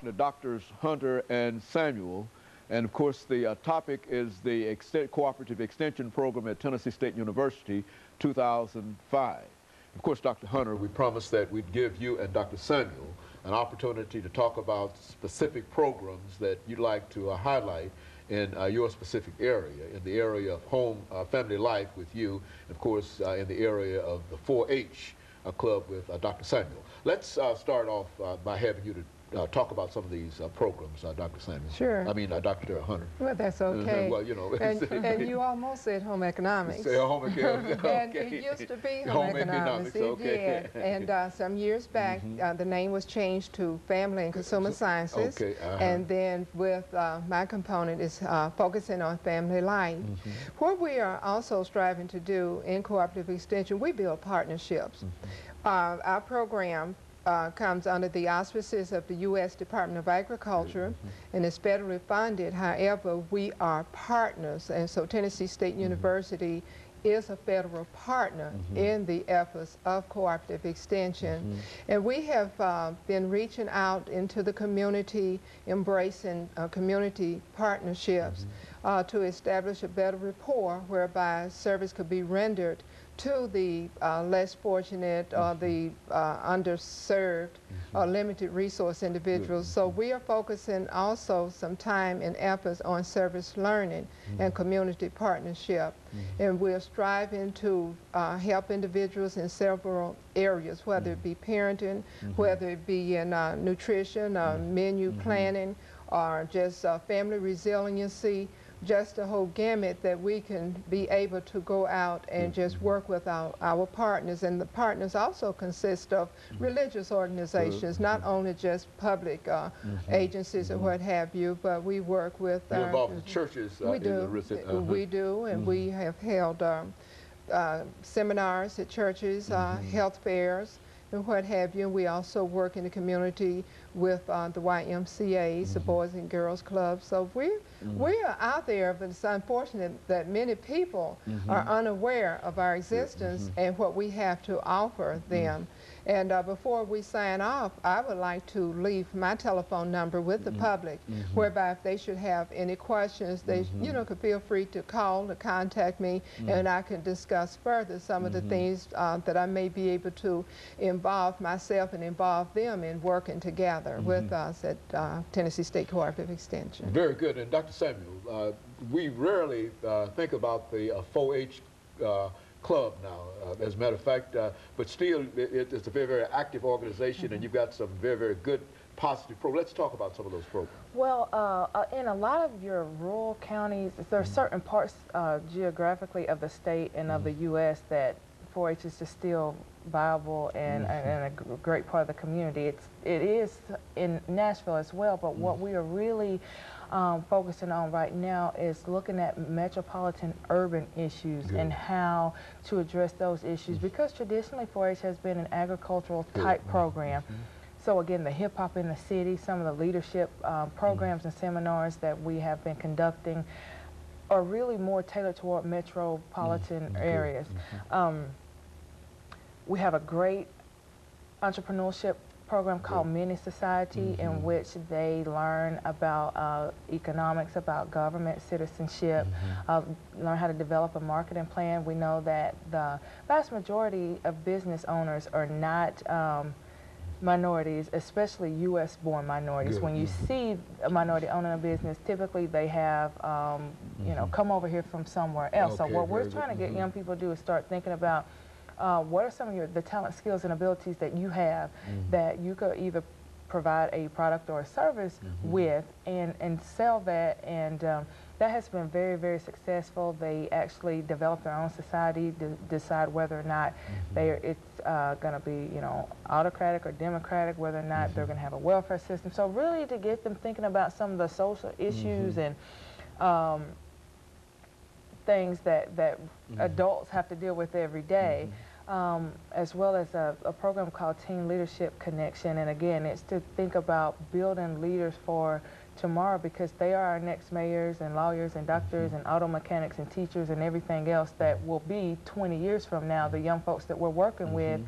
The doctors Hunter and Samuel, and of course the topic is the Cooperative Extension Program at Tennessee State University 2005. Of course, Dr. Hunter, we promised that we'd give you and Dr. Samuel an opportunity to talk about specific programs that you'd like to highlight in your specific area, in the area of home family life with you, and of course in the area of the 4-H club with Dr. Samuel. Let's start off by having you to talk about some of these programs, Dr. Samuel. Sure. I mean, Dr. Hunter. Well, that's okay. Well, you know. And you almost said home economics. Say home economics. Okay. And it used to be home economics. Okay. It did. And some years back, the name was changed to Family and Consumer Sciences. Okay. And then with my component is focusing on family life. What we are also striving to do in Cooperative Extension, we build partnerships. Our program comes under the auspices of the U.S. Department of Agriculture and is federally funded. However, we are partners, and so Tennessee State University is a federal partner in the efforts of Cooperative Extension. And we have been reaching out into the community, embracing community partnerships to establish a better rapport whereby service could be rendered to the less fortunate or the underserved or limited resource individuals. So we are focusing also some time and efforts on service learning and community partnership. And we're striving to help individuals in several areas, whether it be parenting, whether it be in nutrition, menu planning, or just family resiliency, just a whole gamut that we can be able to go out and just work with our partners. And the partners also consist of religious organizations, not only just public agencies or what have you, but we work with... You're involved with churches? We do, and we have held seminars at churches, health fairs, and what have you. And we also work in the community with the YMCAs, the Boys and Girls Clubs. So we are out there, but it's unfortunate that many people are unaware of our existence and what we have to offer them. And before we sign off, I would like to leave my telephone number with the public, whereby if they should have any questions, they could feel free to call or contact me, and I can discuss further some of the things that I may be able to involve myself and involve them in working together with us at Tennessee State Cooperative Extension. Very good. And Dr. Samuel, we rarely think about the 4-H club now, as a matter of fact, but still it's a very, very active organization, and you've got some very, very good positive programs. Let's talk about some of those programs. Well, in a lot of your rural counties, there are certain parts geographically of the state and of the U.S. that 4-H is just still viable and a great part of the community. It is in Nashville as well, but what we are really focusing on right now is looking at metropolitan urban issues and how to address those issues, because traditionally 4-H has been an agricultural type program. So again, the hip hop in the city, some of the leadership programs and seminars that we have been conducting are really more tailored toward metropolitan areas. We have a great entrepreneurship program called Mini Society, in which they learn about economics, about government, citizenship, learn how to develop a marketing plan. We know that the vast majority of business owners are not minorities, especially U.S.-born minorities. When you see a minority owning a business, typically they have, you know, come over here from somewhere else. So what we're trying to get young people to do is start thinking about what are some of the talent, skills, and abilities that you have that you could either provide a product or a service with and sell that, and that has been very, very successful. They actually develop their own society to decide whether or not it's going to be, you know, autocratic or democratic, whether or not they're going to have a welfare system. So really to get them thinking about some of the social issues and things that adults have to deal with every day, as well as a program called Teen Leadership Connection. And again, it's to think about building leaders for tomorrow, because they are our next mayors and lawyers and doctors and auto mechanics and teachers and everything else that will be 20 years from now, the young folks that we're working with.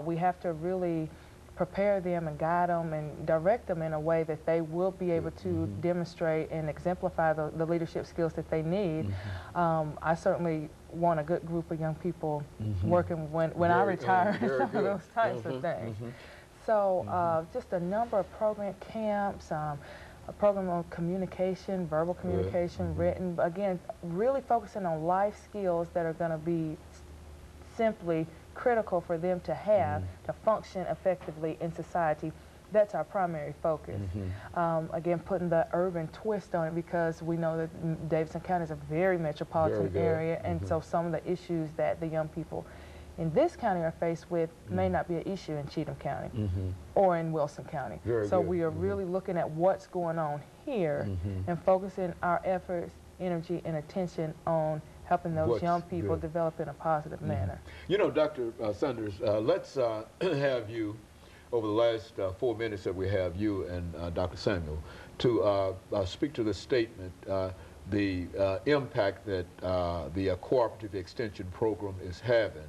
We have to really prepare them and guide them and direct them in a way that they will be able to demonstrate and exemplify the leadership skills that they need. I certainly want a good group of young people working when I retire, some of those types of things. So just a number of program camps, a program on communication, verbal communication, written, again, really focusing on life skills that are going to be simply critical for them to have to function effectively in society. That's our primary focus. Again, putting the urban twist on it, because we know that Davidson County is a very metropolitan area, and so some of the issues that the young people in this county are faced with may not be an issue in Cheatham County or in Wilson County. So we are really looking at what's going on here and focusing our efforts, energy, and attention on helping those young people develop in a positive manner. You know, Dr. Sanders, let's have you, over the last 4 minutes that we have you and Dr. Samuel, to speak to the statement, the impact that the cooperative extension program is having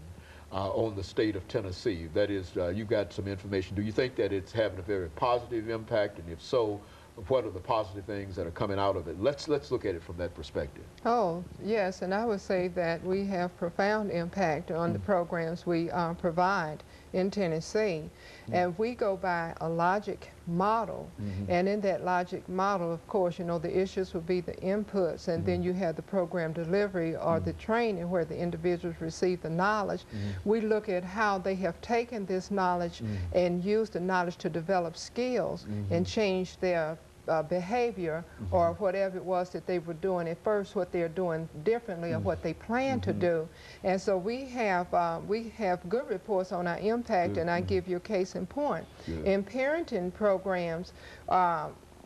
on the state of Tennessee. That is, you've got some information. Do you think that it's having a very positive impact, and if so, what are the positive things that are coming out of it? Let's look at it from that perspective. Oh, yes, and I would say that we have profound impact on the programs we provide in Tennessee. And we go by a logic model, and in that logic model, of course, you know, the issues would be the inputs, and then you have the program delivery or the training where the individuals receive the knowledge. We look at how they have taken this knowledge and used the knowledge to develop skills and change their behavior or whatever it was that they were doing at first, what they're doing differently or what they plan to do. And so we have good reports on our impact, and I give you a case in point. In parenting programs,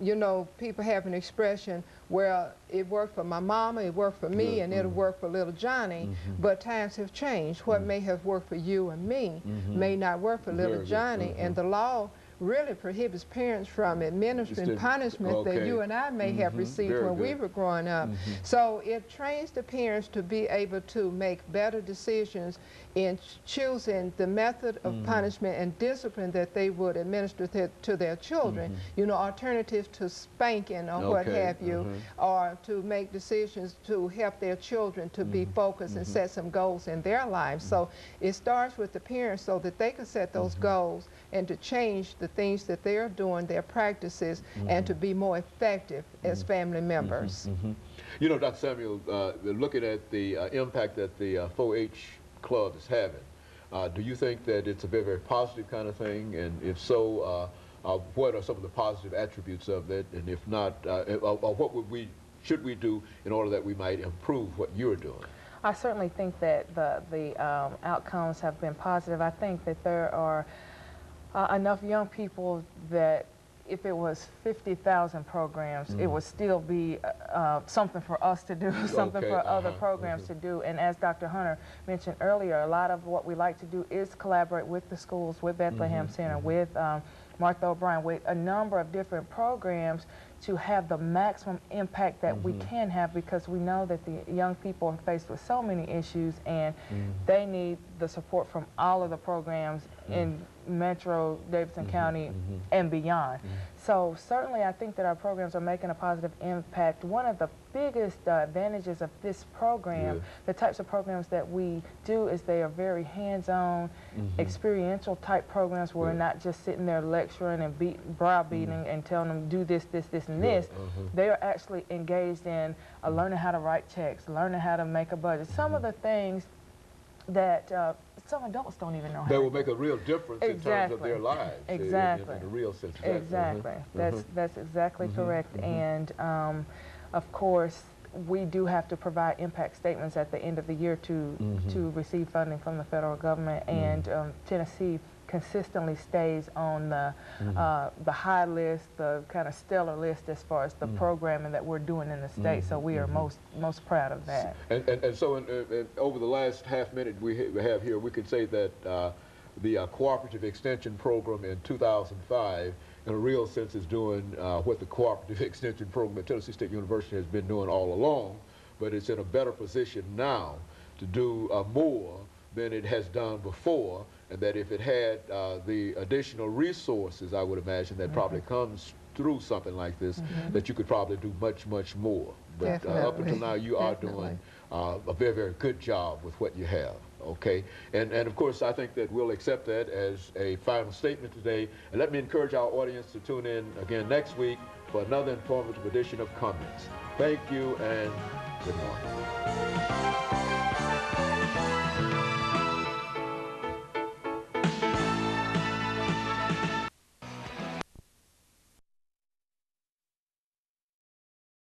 you know, people have an expression, well, it worked for my mama, it worked for me, and it'll work for little Johnny, but times have changed. What may have worked for you and me may not work for little Johnny, and the law really prohibits parents from administering punishment that you and I may have received when we were growing up. So it trains the parents to be able to make better decisions in choosing the method of punishment and discipline that they would administer to their children. You know, alternatives to spanking or what have you, or to make decisions to help their children to be focused and set some goals in their lives. So it starts with the parents so that they can set those goals and to change the things that they're doing, their practices, and to be more effective as family members. You know, Dr. Samuel, looking at the impact that the 4-H club is having, do you think that it's a very, very positive kind of thing? And if so, what are some of the positive attributes of it? And if not, what should we do in order that we might improve what you're doing? I certainly think that the outcomes have been positive. I think that there are enough young people that if it was 50,000 programs, it would still be something for us to do, something for other programs to do. And as Dr. Hunter mentioned earlier, a lot of what we like to do is collaborate with the schools, with Bethlehem Center, with Martha O'Brien, with a number of different programs to have the maximum impact that we can have, because we know that the young people are faced with so many issues, and they need the support from all of the programs in Metro Davidson County and beyond. So certainly I think that our programs are making a positive impact. One of the biggest advantages of this program, the types of programs that we do, is they are very hands-on, experiential type programs where we're not just sitting there lecturing and browbeating and telling them do this, this, this, and this. They are actually engaged in learning how to write checks, learning how to make a budget. Some of the things that some adults don't even know how. They will make a real difference in terms of their lives. Exactly. In a real sense. Exactly. That's exactly correct. And of course, we do have to provide impact statements at the end of the year to receive funding from the federal government. And Tennessee consistently stays on the high list, the kind of stellar list as far as the programming that we're doing in the state. So we are most proud of that. And so over the last half minute we have here, we could say that the cooperative extension program in 2005 in a real sense is doing what the cooperative extension program at Tennessee State University has been doing all along, but it's in a better position now to do more than it has done before. and that if it had the additional resources, I would imagine, that probably comes through something like this, that you could probably do much, much more. But up until now, you are doing a very, very good job with what you have. Okay, and of course, I think that we'll accept that as a final statement today. And let me encourage our audience to tune in again next week for another informative edition of Comments. Thank you and good morning.